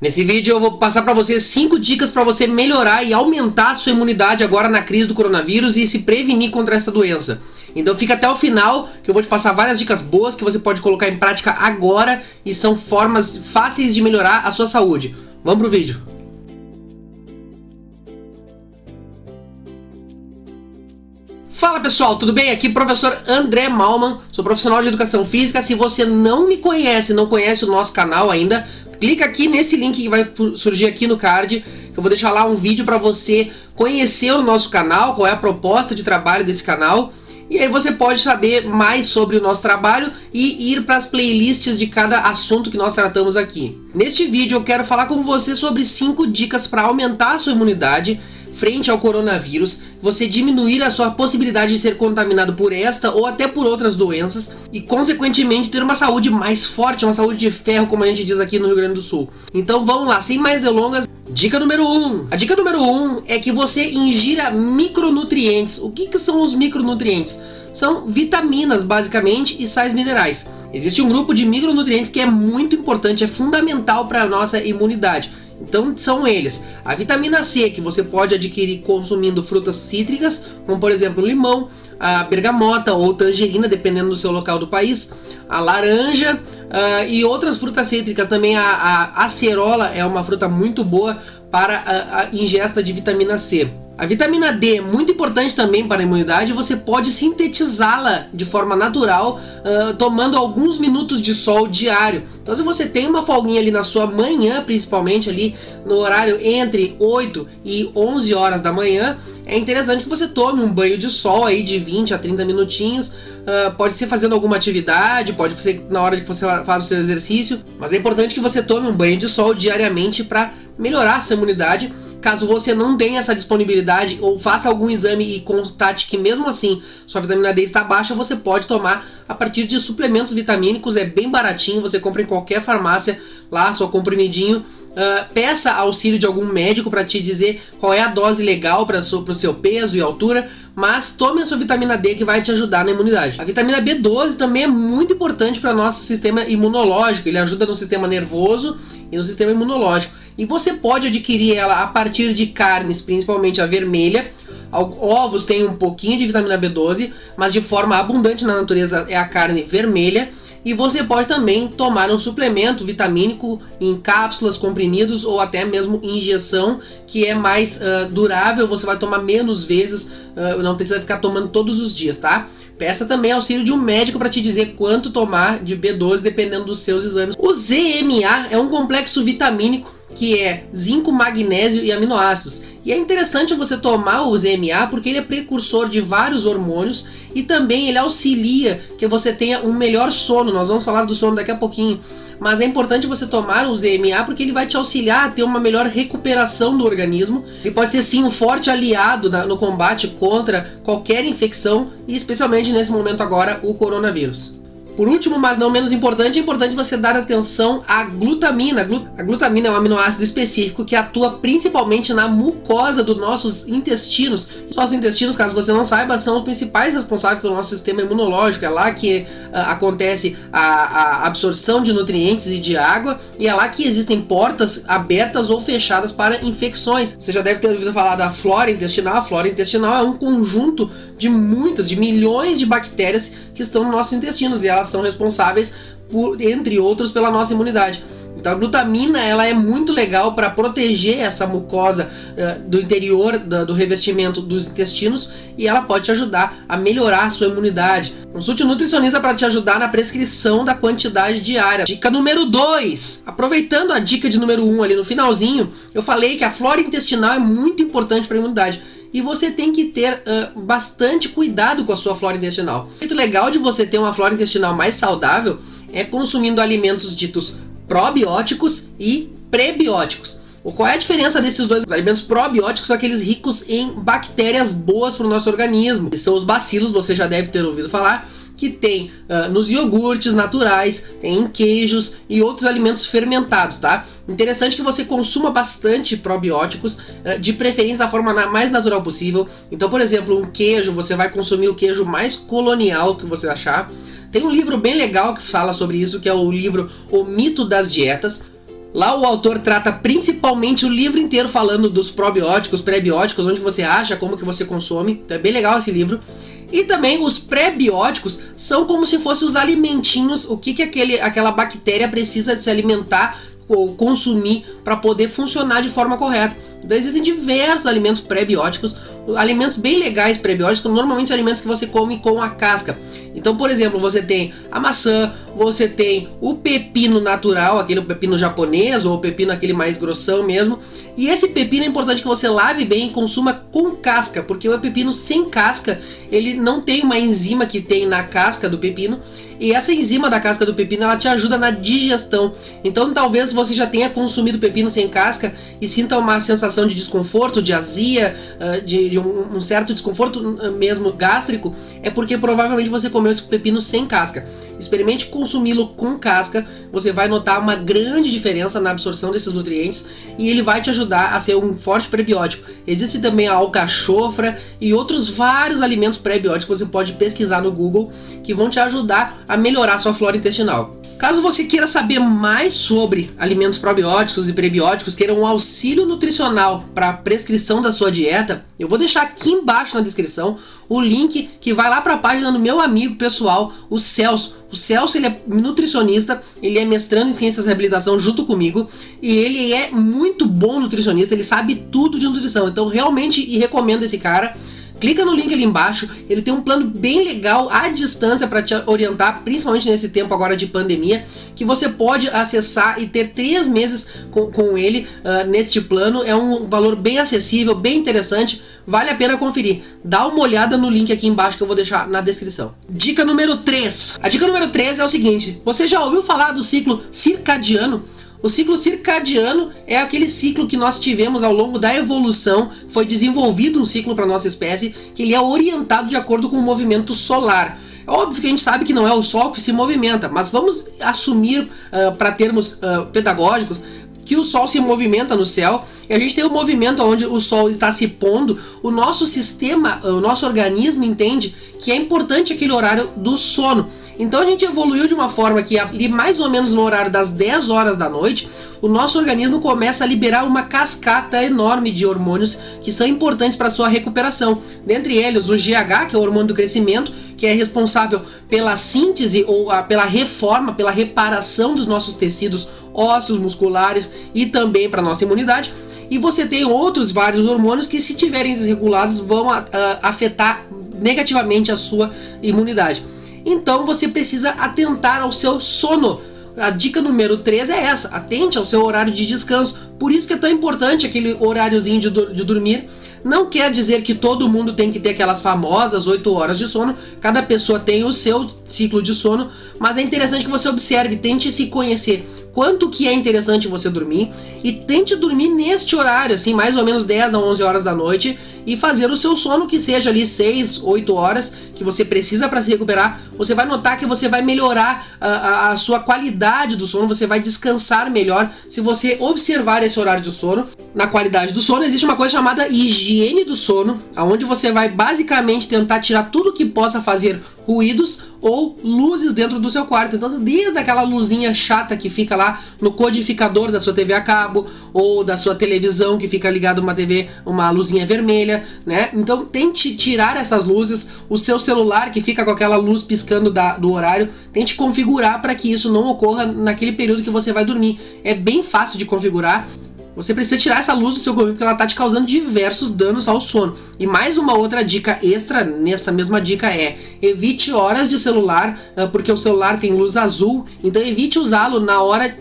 Nesse vídeo eu vou passar para você 5 dicas para você melhorar e aumentar a sua imunidade agora na crise do coronavírus e se prevenir contra essa doença. Então fica até o final que eu vou te passar várias dicas boas que você pode colocar em prática agora e são formas fáceis de melhorar a sua saúde. Vamos pro vídeo. Fala pessoal, tudo bem? Aqui professor André Malman, sou profissional de educação física. Se você não me conhece, não conhece o nosso canal ainda, clica aqui nesse link que vai surgir aqui no card, que eu vou deixar lá um vídeo para você conhecer o nosso canal, qual é a proposta de trabalho desse canal. E aí você pode saber mais sobre o nosso trabalho e ir para as playlists de cada assunto que nós tratamos aqui. Neste vídeo eu quero falar com você sobre 5 dicas para aumentar a sua imunidade frente ao coronavírus, você diminuir a sua possibilidade de ser contaminado por esta ou até por outras doenças e consequentemente ter uma saúde mais forte, uma saúde de ferro, como a gente diz aqui no Rio Grande do Sul. Então vamos lá, sem mais delongas, dica número 1. A dica número 1 é que você ingira micronutrientes. O que são os micronutrientes? São vitaminas, basicamente, e sais minerais. Existe um grupo de micronutrientes que é muito importante, é fundamental para a nossa imunidade. Então são eles: a vitamina C, que você pode adquirir consumindo frutas cítricas, como por exemplo o limão, a bergamota ou tangerina, dependendo do seu local do país, a laranja e outras frutas cítricas. Também a acerola é uma fruta muito boa para a ingesta de vitamina C. A vitamina D é muito importante também para a imunidade. Você pode sintetizá-la de forma natural tomando alguns minutos de sol diário. Então se você tem uma folguinha ali na sua manhã, principalmente ali no horário entre 8 e 11 horas da manhã, é interessante que você tome um banho de sol aí de 20 a 30 minutinhos. Pode ser fazendo alguma atividade, pode ser na hora que você faz o seu exercício, mas é importante que você tome um banho de sol diariamente para melhorar a sua imunidade. Caso você não tenha essa disponibilidade ou faça algum exame e constate que mesmo assim sua vitamina D está baixa, você pode tomar a partir de suplementos vitamínicos. É bem baratinho, você compra em qualquer farmácia lá, seu comprimidinho. Peça auxílio de algum médico para te dizer qual é a dose legal para o seu peso e altura, mas tome a sua vitamina D que vai te ajudar na imunidade. A vitamina B12 também é muito importante para o nosso sistema imunológico, ele ajuda no sistema nervoso e no sistema imunológico. E você pode adquirir ela a partir de carnes, principalmente a vermelha. Ovos têm um pouquinho de vitamina B12, mas de forma abundante na natureza é a carne vermelha. E você pode também tomar um suplemento vitamínico em cápsulas, comprimidos ou até mesmo em injeção, que é mais durável, você vai tomar menos vezes, não precisa ficar tomando todos os dias, tá? Peça também auxílio de um médico para te dizer quanto tomar de B12 dependendo dos seus exames. O ZMA é um complexo vitamínico que é zinco, magnésio e aminoácidos. E é interessante você tomar o ZMA porque ele é precursor de vários hormônios e também ele auxilia que você tenha um melhor sono. Nós vamos falar do sono daqui a pouquinho, mas é importante você tomar o ZMA porque ele vai te auxiliar a ter uma melhor recuperação do organismo. Ele pode ser sim um forte aliado no combate contra qualquer infecção e especialmente nesse momento agora o coronavírus. Por último, mas não menos importante, é importante você dar atenção à glutamina. A glutamina é um aminoácido específico que atua principalmente na mucosa dos nossos intestinos. Os nossos intestinos, caso você não saiba, são os principais responsáveis pelo nosso sistema imunológico. É lá que acontece a absorção de nutrientes e de água, e é lá que existem portas abertas ou fechadas para infecções. Você já deve ter ouvido falar da flora intestinal. A flora intestinal é um conjunto de milhões de bactérias que estão nos nossos intestinos e elas são responsáveis por, entre outros, pela nossa imunidade. Então a glutamina ela é muito legal para proteger essa mucosa do interior do revestimento dos intestinos e ela pode te ajudar a melhorar a sua imunidade. Consulte um nutricionista para te ajudar na prescrição da quantidade diária. Dica número 2. Aproveitando a dica de número 1 ali no finalzinho, eu falei que a flora intestinal é muito importante para a imunidade. E você tem que ter bastante cuidado com a sua flora intestinal. O jeito legal de você ter uma flora intestinal mais saudável é consumindo alimentos ditos probióticos e prebióticos. Qual é a diferença desses dois? Os alimentos probióticos são aqueles ricos em bactérias boas para o nosso organismo. E são os bacilos, você já deve ter ouvido falar, que tem nos iogurtes naturais, tem em queijos e outros alimentos fermentados, tá? Interessante que você consuma bastante probióticos, de preferência da forma mais natural possível. Então, por exemplo, um queijo, você vai consumir o queijo mais colonial que você achar. Tem um livro bem legal que fala sobre isso, que é o livro O Mito das Dietas. Lá o autor trata principalmente o livro inteiro falando dos probióticos, pré-bióticos, onde você acha, como que você consome. Então é bem legal esse livro. E também os pré-bióticos são como se fossem os alimentinhos, o que aquela bactéria precisa se alimentar ou consumir para poder funcionar de forma correta. Então existem diversos alimentos pré-bióticos, alimentos bem legais pré-bióticos, são normalmente alimentos que você come com a casca. Então, por exemplo, você tem a maçã, você tem o pepino natural, aquele pepino japonês, ou o pepino aquele mais grossão mesmo. E esse pepino é importante que você lave bem e consuma com casca, porque o pepino sem casca, ele não tem uma enzima que tem na casca do pepino. E essa enzima da casca do pepino, ela te ajuda na digestão. Então talvez você já tenha consumido pepino sem casca e sinta uma sensação de desconforto, de azia, de um certo desconforto mesmo gástrico. É porque provavelmente você comeu esse pepino sem casca. Experimente consumi-lo com casca, você vai notar uma grande diferença na absorção desses nutrientes e ele vai te ajudar a ser um forte prebiótico. Existe também a alcachofra e outros vários alimentos pré-bióticos que você pode pesquisar no Google que vão te ajudar a melhorar sua flora intestinal. Caso você queira saber mais sobre alimentos probióticos e prebióticos, queira um auxílio nutricional para a prescrição da sua dieta, eu vou deixar aqui embaixo na descrição o link que vai lá para a página do meu amigo pessoal, o Celso. O Celso, ele é nutricionista, ele é mestrando em ciências da reabilitação junto comigo e ele é muito bom nutricionista, ele sabe tudo de nutrição, então realmente recomendo esse cara. Clica no link ali embaixo, ele tem um plano bem legal à distância para te orientar, principalmente nesse tempo agora de pandemia, que você pode acessar e ter 3 meses com ele neste plano. É um valor bem acessível, bem interessante, vale a pena conferir. Dá uma olhada no link aqui embaixo que eu vou deixar na descrição. Dica número 3. A dica número 3 é o seguinte: você já ouviu falar do ciclo circadiano? O ciclo circadiano é aquele ciclo que nós tivemos ao longo da evolução, foi desenvolvido um ciclo para a nossa espécie, que ele é orientado de acordo com o movimento solar. É óbvio que a gente sabe que não é o Sol que se movimenta, mas vamos assumir, para termos pedagógicos, que o Sol se movimenta no céu, e a gente tem um movimento onde o Sol está se pondo. O nosso sistema, o nosso organismo entende que é importante aquele horário do sono. Então a gente evoluiu de uma forma que ali mais ou menos no horário das 10 horas da noite, o nosso organismo começa a liberar uma cascata enorme de hormônios que são importantes para a sua recuperação. Dentre eles o GH, que é o hormônio do crescimento, que é responsável pela síntese ou pela reforma, pela reparação dos nossos tecidos ósseos, musculares e também para a nossa imunidade. E você tem outros vários hormônios que, se tiverem desregulados, vão afetar negativamente a sua imunidade. Então você precisa atentar ao seu sono. A dica número 3 é essa: atente ao seu horário de descanso. Por isso que é tão importante aquele horáriozinho de dormir. Não quer dizer que todo mundo tem que ter aquelas famosas 8 horas de sono. Cada pessoa tem o seu ciclo de sono, mas é interessante que você observe, tente se conhecer quanto que é interessante você dormir e tente dormir neste horário, assim, mais ou menos 10 a 11 horas da noite, e fazer o seu sono que seja ali 6, 8 horas que você precisa para se recuperar. Você vai notar que você vai melhorar a sua qualidade do sono, você vai descansar melhor se você observar esse horário de sono. Na qualidade do sono existe uma coisa chamada higiene do sono, onde você vai basicamente tentar tirar tudo que possa fazer ruídos ou luzes dentro do seu quarto. Então, desde aquela luzinha chata que fica lá no codificador da sua TV a cabo ou da sua televisão que fica ligado uma TV, uma luzinha vermelha, né? Então tente tirar essas luzes. O seu celular que fica com aquela luz piscando do horário, tente configurar para que isso não ocorra naquele período que você vai dormir. É bem fácil de configurar. Você precisa tirar essa luz do seu corpo porque ela está te causando diversos danos ao sono. E mais uma outra dica extra nessa mesma dica é: evite horas de celular, porque o celular tem luz azul, então evite usá-lo na hora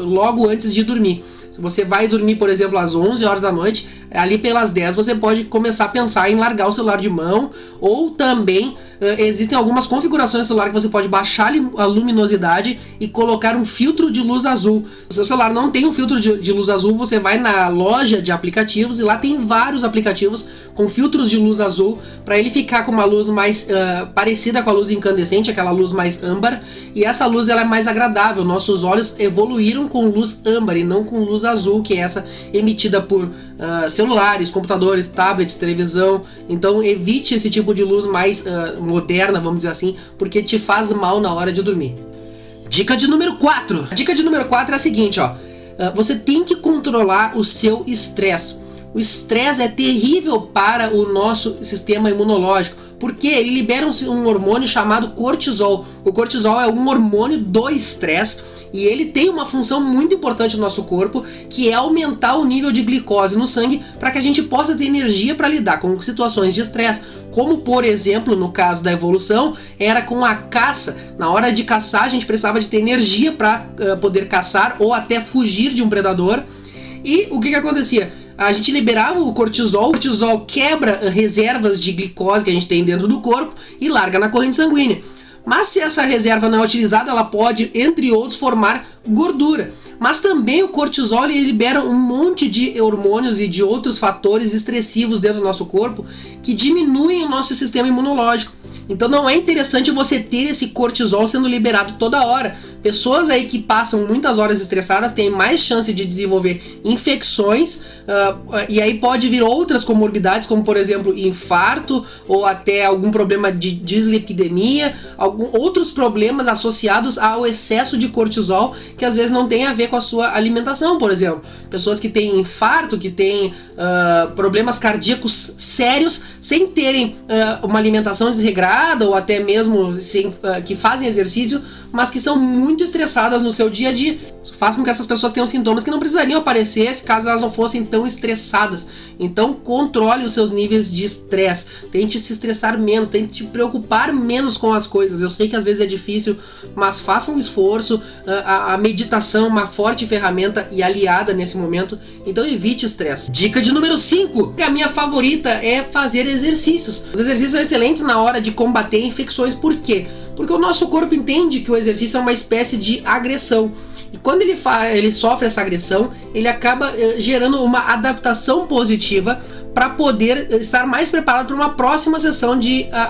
logo antes de dormir. Se você vai dormir, por exemplo, às 11 horas da noite, ali pelas 10 você pode começar a pensar em largar o celular de mão, ou também existem algumas configurações do celular que você pode baixar a luminosidade e colocar um filtro de luz azul. Se o seu celular não tem um filtro de luz azul, você vai na loja de aplicativos e lá tem vários aplicativos com filtros de luz azul para ele ficar com uma luz mais parecida com a luz incandescente, aquela luz mais âmbar, e essa luz ela é mais agradável. Nossos olhos evoluíram com luz âmbar e não com luz azul, que é essa emitida por celulares, computadores, tablets, televisão. Então evite esse tipo de luz mais moderna, vamos dizer assim, porque te faz mal na hora de dormir. Dica de número 4. A dica de número 4 é a seguinte, ó. você tem que controlar o seu estresse. O estresse é terrível para o nosso sistema imunológico, porque ele libera um hormônio chamado cortisol. O cortisol é um hormônio do estresse e ele tem uma função muito importante no nosso corpo, que é aumentar o nível de glicose no sangue para que a gente possa ter energia para lidar com situações de estresse. Como, por exemplo, no caso da evolução, era com a caça. Na hora de caçar, a gente precisava de ter energia para poder caçar ou até fugir de um predador. E o que acontecia? A gente liberava o cortisol quebra reservas de glicose que a gente tem dentro do corpo e larga na corrente sanguínea. Mas se essa reserva não é utilizada, ela pode, entre outros, formar gordura. Mas também o cortisol ele libera um monte de hormônios e de outros fatores estressivos dentro do nosso corpo que diminuem o nosso sistema imunológico. Então não é interessante você ter esse cortisol sendo liberado toda hora. Pessoas aí que passam muitas horas estressadas têm mais chance de desenvolver infecções, e aí pode vir outras comorbidades, como por exemplo infarto ou até algum problema de dislipidemia, outros problemas associados ao excesso de cortisol que às vezes não tem a ver com a sua alimentação, por exemplo. Pessoas que têm infarto, que têm problemas cardíacos sérios sem terem uma alimentação desregrada ou até mesmo que fazem exercício, mas que são muito estressadas no seu dia a dia. Isso faz com que essas pessoas tenham sintomas que não precisariam aparecer caso elas não fossem tão estressadas. Então controle os seus níveis de estresse, tente se estressar menos, tente se preocupar menos com as coisas. Eu sei que às vezes é difícil, mas faça um esforço. A meditação é uma forte ferramenta e aliada nesse momento, então evite estresse. Dica de número 5, que a minha favorita é fazer exercícios. Os exercícios são excelentes na hora de combater infecções. Por quê? Porque o nosso corpo entende que o exercício é uma espécie de agressão. E quando ele sofre essa agressão, ele acaba gerando uma adaptação positiva para poder estar mais preparado para uma próxima sessão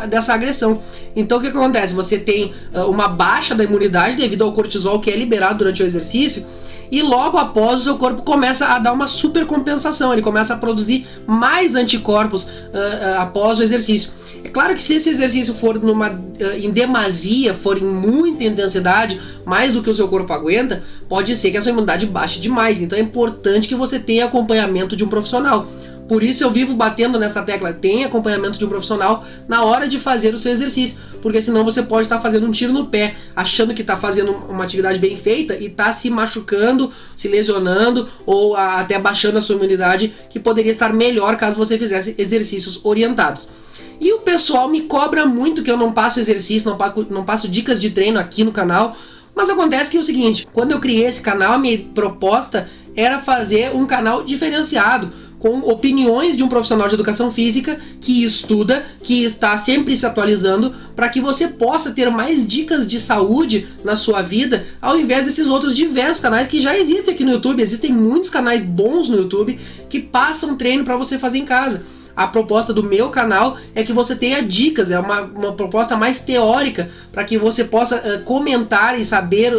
dessa agressão. Então o que acontece? Você tem uma baixa da imunidade devido ao cortisol que é liberado durante o exercício, e logo após o seu corpo começa a dar uma supercompensação, ele começa a produzir mais anticorpos após o exercício. É claro que se esse exercício for em demasia, for em muita intensidade, mais do que o seu corpo aguenta, pode ser que a sua imunidade baixe demais. Então é importante que você tenha acompanhamento de um profissional. Por isso eu vivo batendo nessa tecla, tenha acompanhamento de um profissional na hora de fazer o seu exercício, porque senão você pode estar fazendo um tiro no pé, achando que está fazendo uma atividade bem feita e está se machucando, se lesionando ou até baixando a sua imunidade, que poderia estar melhor caso você fizesse exercícios orientados. E o pessoal me cobra muito que eu não passo exercício, não passo dicas de treino aqui no canal, mas acontece que é o seguinte, quando eu criei esse canal, a minha proposta era fazer um canal diferenciado, com opiniões de um profissional de educação física que estuda, que está sempre se atualizando, para que você possa ter mais dicas de saúde na sua vida, ao invés desses outros diversos canais que já existem aqui no YouTube. Existem muitos canais bons no YouTube que passam treino para você fazer em casa. A proposta do meu canal é que você tenha dicas, é uma proposta mais teórica, para que você possa comentar e saber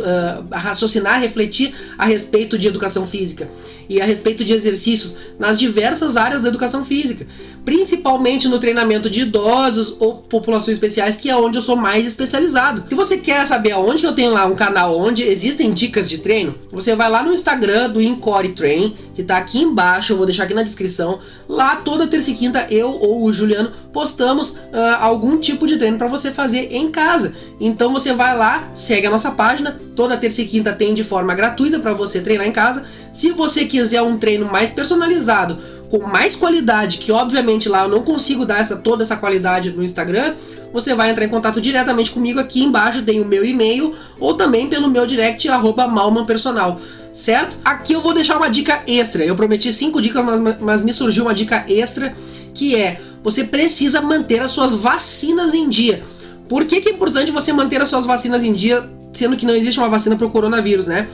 raciocinar, refletir a respeito de educação física e a respeito de exercícios nas diversas áreas da educação física, principalmente no treinamento de idosos ou populações especiais, que é onde eu sou mais especializado. Se você quer saber aonde que eu tenho lá um canal onde existem dicas de treino, você vai lá no Instagram do Encore Train, que está aqui embaixo, eu vou deixar aqui na descrição. Lá toda terça e quinta eu ou o Juliano postamos algum tipo de treino para você fazer em casa. Então você vai lá, segue a nossa página, toda terça e quinta tem de forma gratuita para você treinar em casa. Se você quiser um treino mais personalizado, com mais qualidade, que obviamente lá eu não consigo dar toda essa qualidade no Instagram, você vai entrar em contato diretamente comigo. Aqui embaixo tem o meu e-mail, ou também pelo meu direct, @malmanpersonal, certo? Aqui eu vou deixar uma dica extra. Eu prometi 5 dicas, mas me surgiu uma dica extra, que é: você precisa manter as suas vacinas em dia. Por que é importante você manter as suas vacinas em dia, sendo que não existe uma vacina para o coronavírus, né?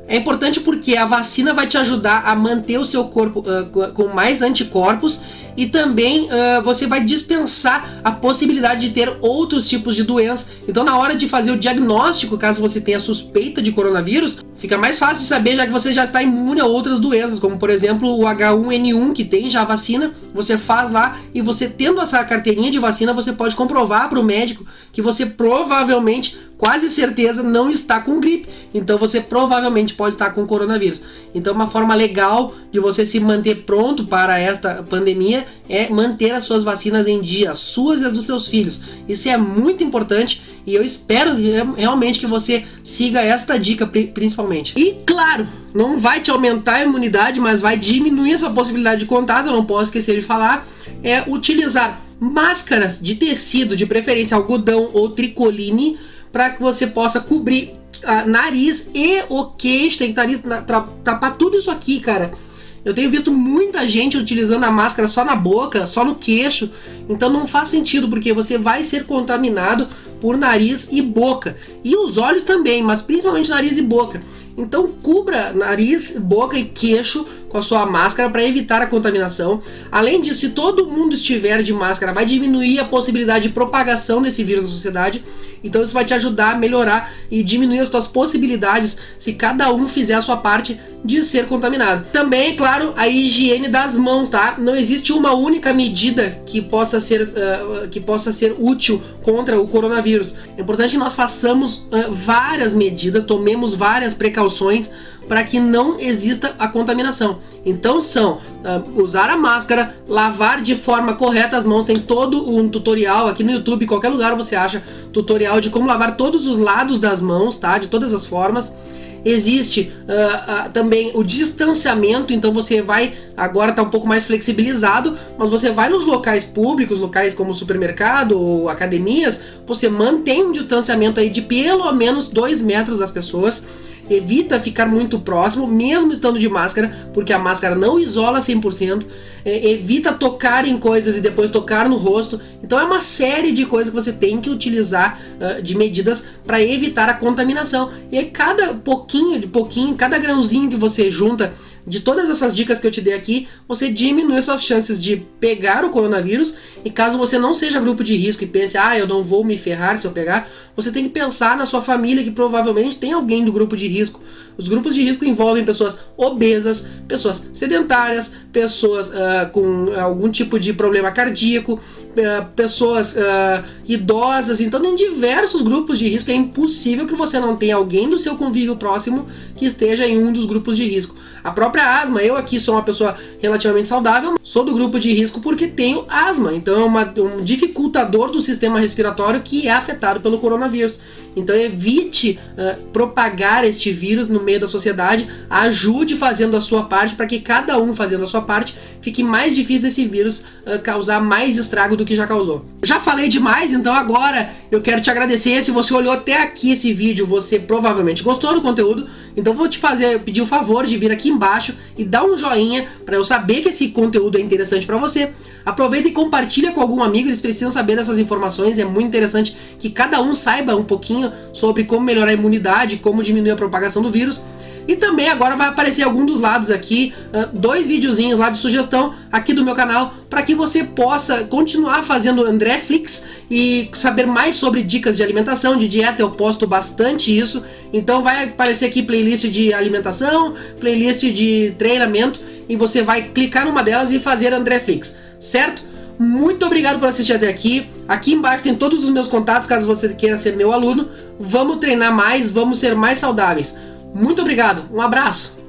É importante porque a vacina vai te ajudar a manter o seu corpo com mais anticorpos, e também você vai dispensar a possibilidade de ter outros tipos de doenças. Então, na hora de fazer o diagnóstico, caso você tenha suspeita de coronavírus, fica mais fácil de saber, já que você já está imune a outras doenças, como por exemplo o H1N1, que tem já a vacina. Você faz lá, e você tendo essa carteirinha de vacina, você pode comprovar para o médico que você provavelmente quase certeza não está com gripe, então você provavelmente pode estar com coronavírus. Então uma forma legal de você se manter pronto para esta pandemia é manter as suas vacinas em dia, as suas e as dos seus filhos. Isso é muito importante e eu espero realmente que você siga esta dica principalmente. E claro, não vai te aumentar a imunidade, mas vai diminuir a sua possibilidade de contato, eu não posso esquecer de falar, é utilizar máscaras de tecido, de preferência algodão ou tricoline, para que você possa cobrir nariz e o queixo. Tem que tapar tudo isso aqui, cara. Eu tenho visto muita gente utilizando a máscara só na boca, só no queixo. Então não faz sentido, porque você vai ser contaminado por nariz e boca. E os olhos também, mas principalmente nariz e boca. Então cubra nariz, boca e queixo com a sua máscara para evitar a contaminação. Além disso, se todo mundo estiver de máscara, vai diminuir a possibilidade de propagação desse vírus na sociedade. Então isso vai te ajudar a melhorar e diminuir as suas possibilidades se cada um fizer a sua parte de ser contaminado. Também, claro, a higiene das mãos, tá? Não existe uma única medida que possa ser útil contra o coronavírus. É importante que nós façamos várias medidas, tomemos várias precauções para que não exista a contaminação. Então são usar a máscara, lavar de forma correta as mãos. Tem todo um tutorial aqui no YouTube, em qualquer lugar você acha tutorial de como lavar todos os lados das mãos, tá? De todas as formas. Existe também o distanciamento, então você vai, agora está um pouco mais flexibilizado, mas você vai nos locais públicos, locais como supermercado ou academias, você mantém um distanciamento aí de pelo menos 2 metros das pessoas. Evita ficar muito próximo, mesmo estando de máscara, porque a máscara não isola 100%. Evita tocar em coisas e depois tocar no rosto. Então é uma série de coisas que você tem que utilizar de medidas para evitar a contaminação. E aí cada pouquinho, cada grãozinho que você junta de todas essas dicas que eu te dei aqui, você diminui suas chances de pegar o coronavírus. E caso você não seja grupo de risco e pense, eu não vou me ferrar se eu pegar, você tem que pensar na sua família, que provavelmente tem alguém do grupo de risco. Os grupos de risco envolvem pessoas obesas, pessoas sedentárias, pessoas com algum tipo de problema cardíaco, pessoas idosas. Então tem diversos grupos de risco. É impossível que você não tenha alguém do seu convívio próximo que esteja em um dos grupos de risco. A própria asma, eu aqui sou uma pessoa relativamente saudável, sou do grupo de risco porque tenho asma. Então é um dificultador do sistema respiratório que é afetado pelo coronavírus. Então evite propagar este vírus no meio da sociedade, ajude fazendo a sua parte, para que cada um fazendo a sua parte fique mais difícil desse vírus causar mais estrago do que já causou. Já falei demais, então agora eu quero te agradecer. Se você olhou até aqui esse vídeo, você provavelmente gostou do conteúdo, então vou te pedir o favor de vir aqui embaixo e dar um joinha para eu saber que esse conteúdo é interessante para você. Aproveita e compartilha com algum amigo, eles precisam saber dessas informações. É muito interessante que cada um saiba um pouquinho sobre como melhorar a imunidade, como diminuir a propagação do vírus. E também agora vai aparecer algum dos lados aqui, 2 videozinhos lá de sugestão aqui do meu canal, para que você possa continuar fazendo Andreflix e saber mais sobre dicas de alimentação, de dieta. Eu posto bastante isso, então vai aparecer aqui playlist de alimentação, playlist de treinamento, e você vai clicar numa delas e fazer Andreflix, certo? Muito obrigado por assistir até aqui. Aqui embaixo tem todos os meus contatos, caso você queira ser meu aluno. Vamos treinar mais, vamos ser mais saudáveis. Muito obrigado, um abraço!